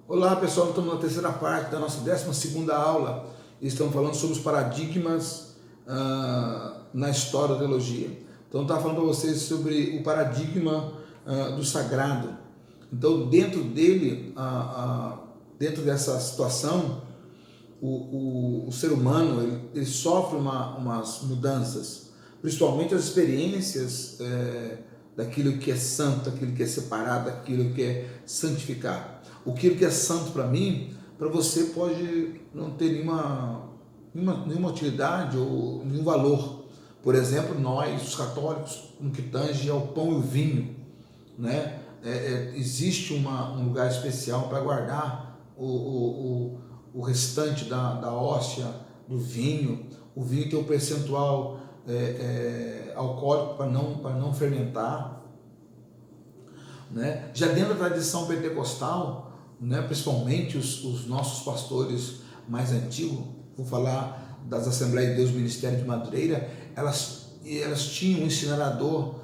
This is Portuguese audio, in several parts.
Olá pessoal, estamos na terceira parte da nossa 12ª aula e estamos falando sobre os paradigmas na história da teologia. Então eu estava falando para vocês sobre o paradigma do sagrado. Então dentro dele, dentro dessa situação, o ser humano ele sofre umas mudanças, principalmente as experiências daquilo que é santo, daquilo que é separado, daquilo que é santificado. Aquilo que é santo para mim, para você pode não ter nenhuma utilidade ou nenhum valor. Por exemplo, nós, os católicos, no que tange ao pão e o vinho, né? Existe um lugar especial para guardar o restante da hóstia, do vinho. O vinho tem um percentual alcoólico para não fermentar. Né? Já dentro da tradição pentecostal, né, principalmente os nossos pastores mais antigos, vou falar das Assembleias de Deus Ministério de Madureira, elas tinham um incinerador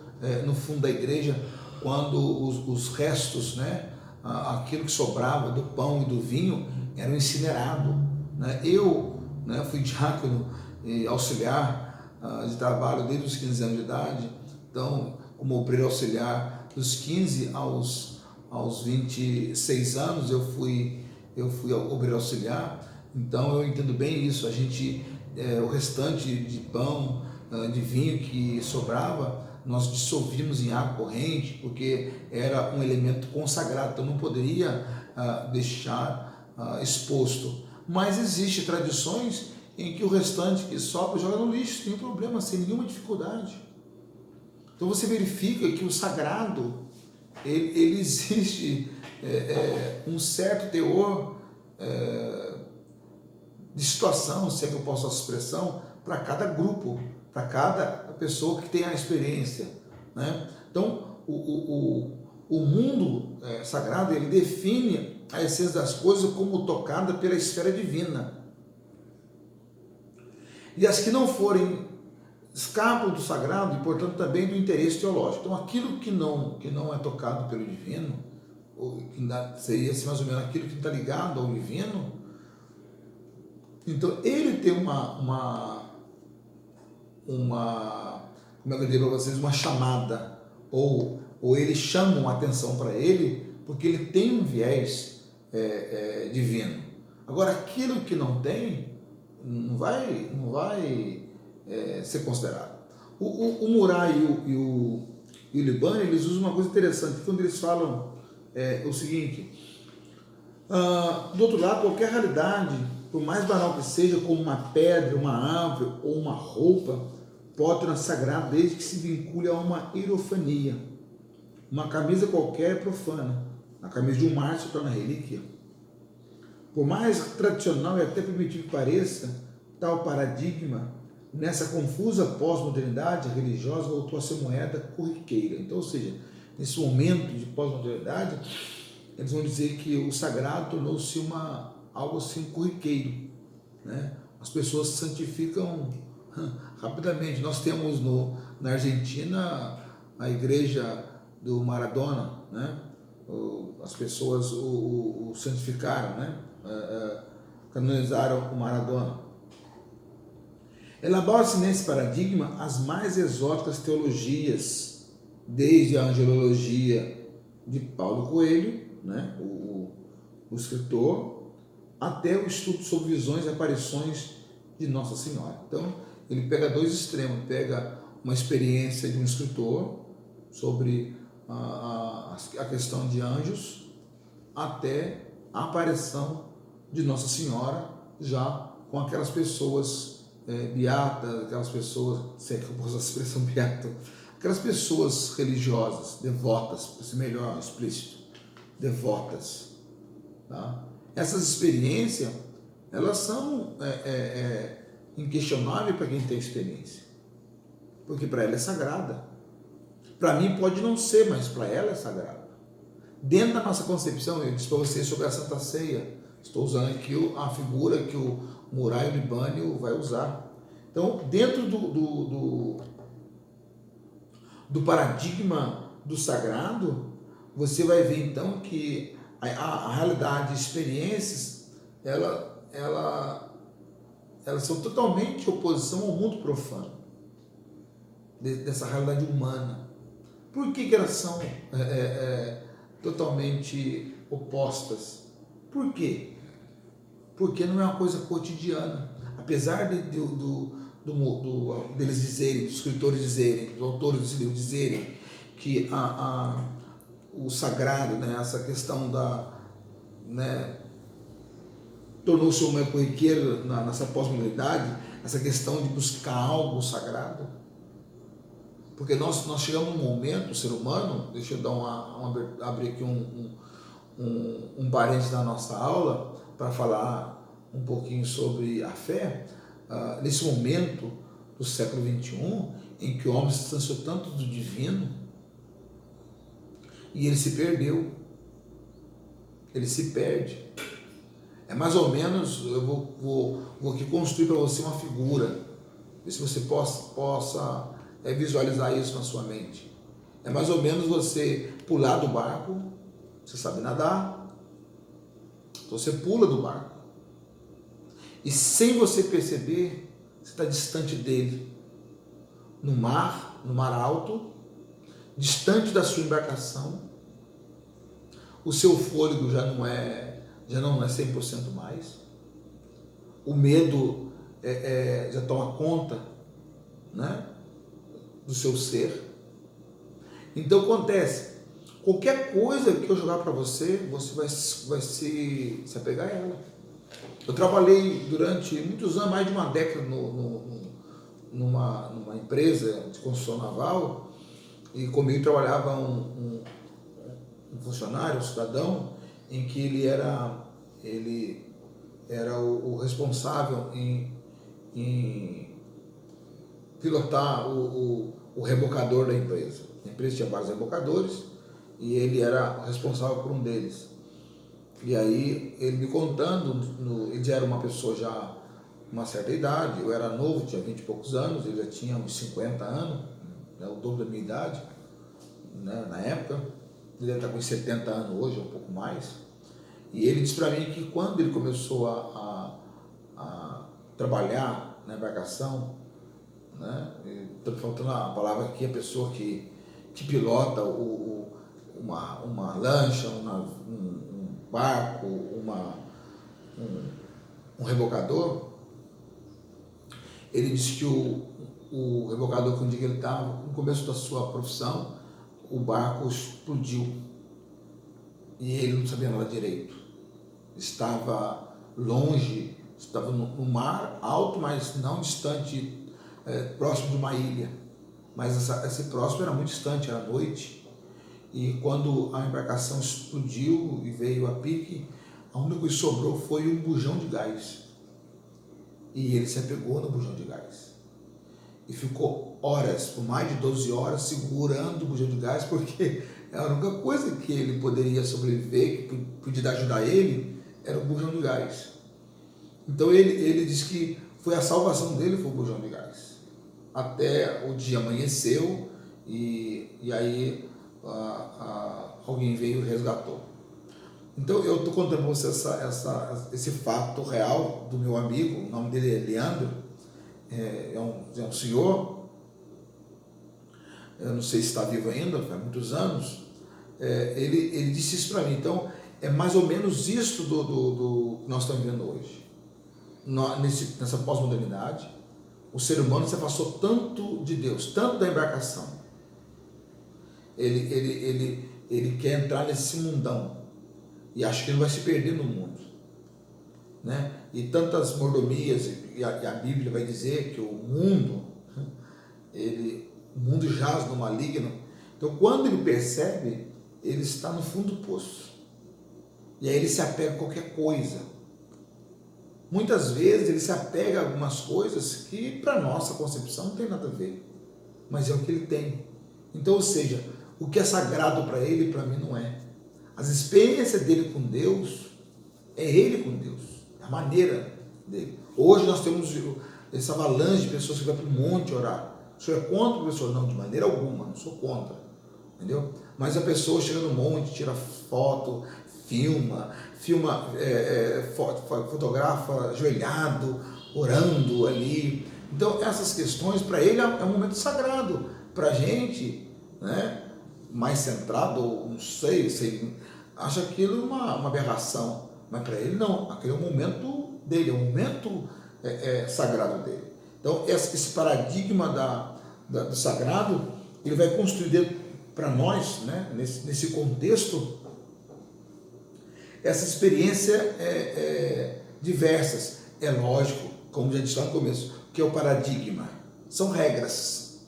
no fundo da igreja, quando os restos, né, aquilo que sobrava do pão e do vinho, era incinerado. Né? Eu, né, fui diácono e auxiliar de trabalho desde os 15 anos de idade, então, como obreiro auxiliar, dos 15 aos 26 anos eu fui obreiro auxiliar, então eu entendo bem isso. A gente, o restante de pão, de vinho que sobrava, nós dissolvíamos em água corrente, porque era um elemento consagrado, então não poderia deixar exposto. Mas existem tradições em que o restante que sobra joga no lixo, sem problema, sem nenhuma dificuldade. Então você verifica que o sagrado, ele existe um certo teor de situação, se é que eu posso usar essa expressão, para cada grupo, para cada pessoa que tem a experiência. Né? Então, o mundo sagrado, ele define a essência das coisas como tocada pela esfera divina. E as que não forem escapam do sagrado e, portanto, também do interesse teológico. Então, aquilo que não é tocado pelo divino, ou que seria assim, mais ou menos aquilo que está ligado ao divino, então ele tem como é que eu digo para vocês, uma chamada, ou eles chamam a atenção para ele, porque ele tem um viés divino. Agora, aquilo que não tem, não vai ser considerado. O Murray e o Libani, eles usam uma coisa interessante, quando eles falam o seguinte: do outro lado, qualquer realidade, por mais banal que seja, como uma pedra, uma árvore ou uma roupa, pode tornar sagrado desde que se vincule a uma hierofania. Uma camisa qualquer é profana, a camisa de um mar se torna relíquia. Por mais tradicional e até primitivo que pareça, tal paradigma, nessa confusa pós-modernidade religiosa, voltou a ser moeda corriqueira. Então, ou seja, nesse momento de pós-modernidade, eles vão dizer que o sagrado tornou-se algo assim corriqueiro. Né? As pessoas se santificam rapidamente. Nós temos na Argentina a igreja do Maradona, né? As pessoas o santificaram, né? Canonizaram o Maradona. Elabora-se nesse paradigma as mais exóticas teologias, desde a angelologia de Paulo Coelho, né, o escritor, até o estudo sobre visões e aparições de Nossa Senhora. Então, ele pega dois extremos, pega uma experiência de um escritor sobre a questão de anjos, até a aparição de Nossa Senhora, já com aquelas pessoas beatas, aquelas pessoas, se é que eu posso usar a expressão beata, aquelas pessoas religiosas, devotas, para ser melhor explícito, devotas. Tá? Essas experiências, elas são inquestionáveis para quem tem experiência, porque para ela é sagrada. Para mim pode não ser, mas para ela é sagrada. Dentro da nossa concepção, eu disse para vocês sobre a Santa Ceia, estou usando aqui a figura que o Murray e o Libani vai usar. Então, dentro do paradigma do sagrado, você vai ver então que a realidade, experiências, elas são totalmente em oposição ao mundo profano, dessa realidade humana. Por que elas são totalmente opostas? Por quê? Porque não é uma coisa cotidiana. Apesar deles dizerem, dos escritores dizerem, dos autores desse livro dizerem que o sagrado, né, essa questão tornou-se uma corriqueira nessa pós-modernidade, essa questão de buscar algo sagrado. Porque nós chegamos num momento, o ser humano, deixa eu dar abrir aqui um parênteses da nossa aula, para falar um pouquinho sobre a fé, nesse momento do século XXI, em que o homem se distanciou tanto do divino, e ele se perdeu, ele se perde. É mais ou menos, eu vou aqui construir para você uma figura, ver se você possa visualizar isso na sua mente. É mais ou menos você pular do barco, você sabe nadar, então você pula do barco, e sem você perceber, você está distante dele, no mar alto, distante da sua embarcação, o seu fôlego já não é 100% mais, o medo já toma conta, né, do seu ser. Então acontece, qualquer coisa que eu jogar para você, você vai se apegar a ela. Eu trabalhei durante muitos anos, mais de uma década, numa empresa de construção naval, e comigo trabalhava um funcionário, um cidadão, em que ele era o responsável em pilotar o rebocador da empresa. A empresa tinha vários rebocadores e ele era responsável por um deles. E aí ele me contando, ele já era uma pessoa já uma certa idade, eu era novo, tinha 20 e poucos anos, ele já tinha uns 50 anos, né, o dobro da minha idade, né, na época. Ele está com 70 anos hoje, um pouco mais. E ele disse para mim que quando ele começou a trabalhar na embarcação, né, está faltando a palavra aqui, a pessoa que pilota uma lancha, um barco, um rebocador. Ele disse que o rebocador, quando ele estava no começo da sua profissão, o barco explodiu e ele não sabia nada direito. Estava longe, estava no mar alto, mas não distante, próximo de uma ilha. Mas esse próximo era muito distante, era noite. E quando a embarcação explodiu e veio a pique, a única coisa que sobrou foi um bujão de gás. E ele se apegou no bujão de gás. E ficou horas, por mais de 12 horas, segurando o bujão de gás, porque a única coisa que ele poderia sobreviver, que podia ajudar ele, era o bujão de gás. Então ele disse que foi a salvação dele, foi o bujão de gás. Até o dia amanheceu e aí alguém veio e resgatou. Então eu estou contando para você esse fato real do meu amigo, o nome dele é Leandro, é um senhor, eu não sei se está vivo ainda, faz muitos anos. Ele disse isso para mim. Então é mais ou menos isso do que nós estamos vendo hoje. Nessa pós-modernidade, o ser humano se afastou tanto de Deus, tanto da embarcação. Ele quer entrar nesse mundão e acha que ele vai se perder no mundo, né? E tantas mordomias, e a Bíblia vai dizer que o mundo jaz no maligno. Então quando ele percebe, ele está no fundo do poço, e aí ele se apega a qualquer coisa. Muitas vezes ele se apega a algumas coisas que para nossa concepção não tem nada a ver, mas é o que ele tem. Então, ou seja, o que é sagrado para ele, para mim não é. As experiências dele com Deus, é ele com Deus, a maneira dele. Hoje nós temos essa avalanche de pessoas que vão para o monte orar. O senhor é contra, professor? Não, de maneira alguma, não sou contra, entendeu? Mas a pessoa chega no monte, tira foto, fotografa ajoelhado, orando ali. Então, essas questões, para ele, é um momento sagrado. Para a gente, né, mais centrado, ou não sei, acha aquilo uma aberração. Mas para ele, não. Aquele é o momento dele, é o momento sagrado dele. Então, esse paradigma do sagrado, ele vai construir para nós, né, nesse contexto, essa experiência diversas. É lógico, como já disse lá no começo, que é o paradigma. São regras,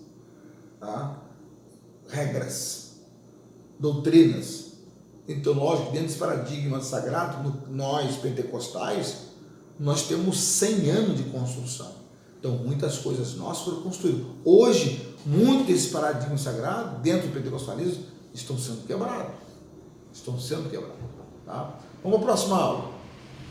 tá? Regras, doutrinas. Então, lógico, dentro desse paradigma sagrado, nós pentecostais, nós temos 100 anos de construção. Então, muitas coisas nossas foram construídas. Hoje, muito desse paradigma sagrado, dentro do pentecostalismo, estão sendo quebrados. Tá? Vamos para a próxima aula.